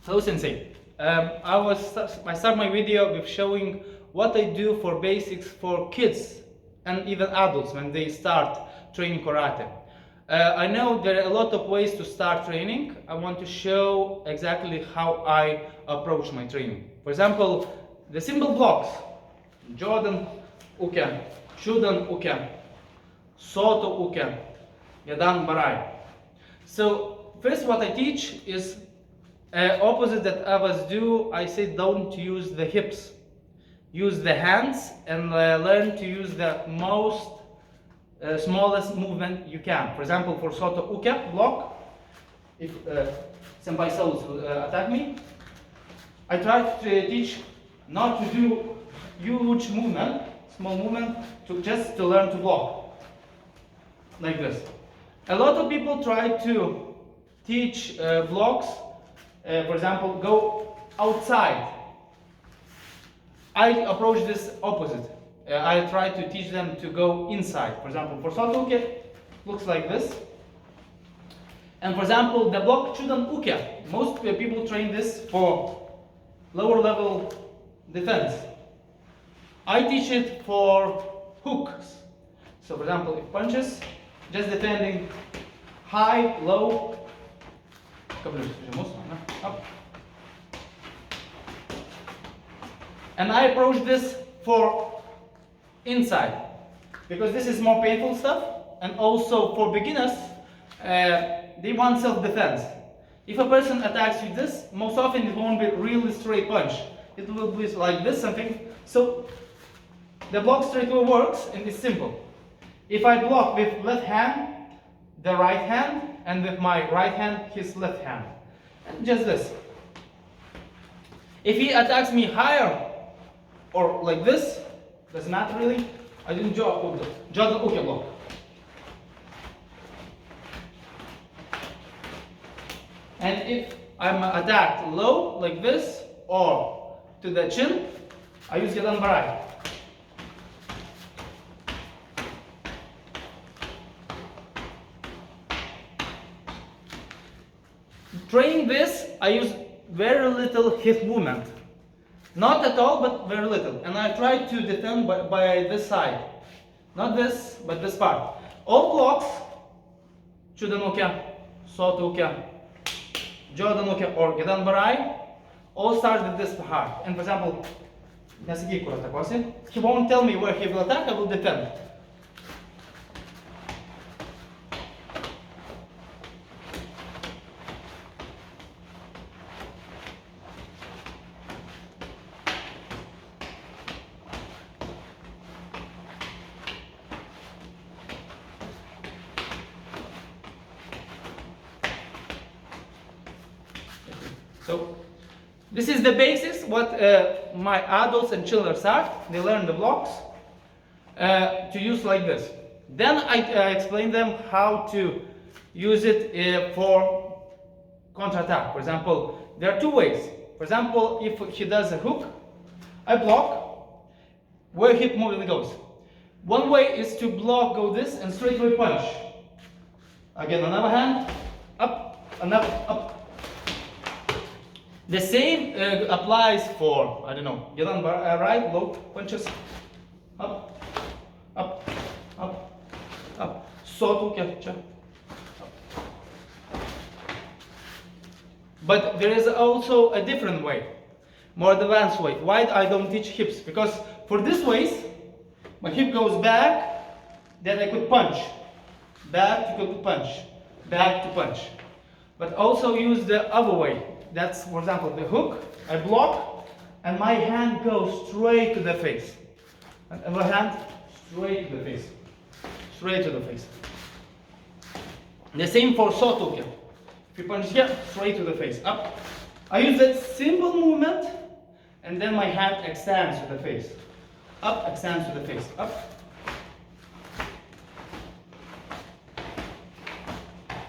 Hello Sensei. I start my video with showing what I do for basics for kids and even adults when they start training karate. I know there are a lot of ways to start training. I want to show exactly how I approach my training. For example, the simple blocks: Jodan Uke, Shudan Uke, Soto Uke, Yadan Barai. So first what I teach is opposite that others do. I say don't use the hips, use the hands, and learn to use the most smallest movement you can. For example, for Soto Uke block, if Senpai Souls attack me, I try to teach not to do huge movement, small movement, just to learn to block, like this. A lot of people try to teach blocks. For example, go outside. I approach this opposite. I try to teach them to go inside. For example, for Soto Uke, looks like this. And for example, the block Chudan Uke, most people train this for lower level defense. I teach it for hooks. So for example, if punches, just defending high, low, up. And I approach this for inside, because this is more painful stuff, and also for beginners, they want self-defense. If a person attacks you this, most often it won't be really straight punch. It will be like this, something. So the block straight away works, and it's simple. If I block with left hand, the right hand, and with my right hand, his left hand. And just this. If he attacks me higher, or like this, doesn't matter really, I didn't Jodan Uke block. And if I'm attacked low, like this, or to the chin, I use Yadan Barai. Training this, I use very little hip movement. Not at all, but very little. And I try to defend by this side. Not this, but this part. All blocks, Chudan Uke, Soto Uke, Jodan Uke, or Yadan Barai, all start with this part. And for example, he won't tell me where he will attack, I will defend. So this is the basics, what my adults and children start. They learn the blocks to use like this. Then I explain them how to use it for counter-attack. For example, there are two ways. For example, if he does a hook, I block where hip movement goes. One way is to block, go this, and straight away punch. Again, another hand, up, another, up. The same applies for, I don't know, Yadan Barai, low punches, up, up, up, up, Soto Uke, But there is also a different way, more advanced way. Why I don't teach hips? Because for this ways, my hip goes back, then I could punch, back to punch, back to punch. But also use the other way. That's, for example, the hook, I block, and my hand goes straight to the face. And other hand, straight to the face. Straight to the face. The same for Soto Uke. If you punch here, straight to the face. Up. I use that simple movement, and then my hand extends to the face. Up, extends to the face. Up.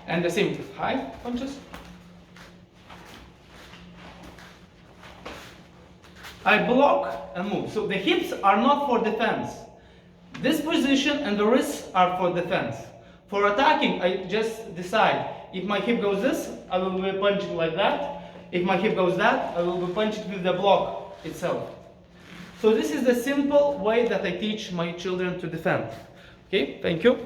And the same high punches. I block and move. So the hips are not for defense. This position and the wrists are for defense. For attacking, I just decide if my hip goes this, I will be punching like that. If my hip goes that, I will be punched with the block itself. So this is the simple way that I teach my children to defend. Okay, thank you.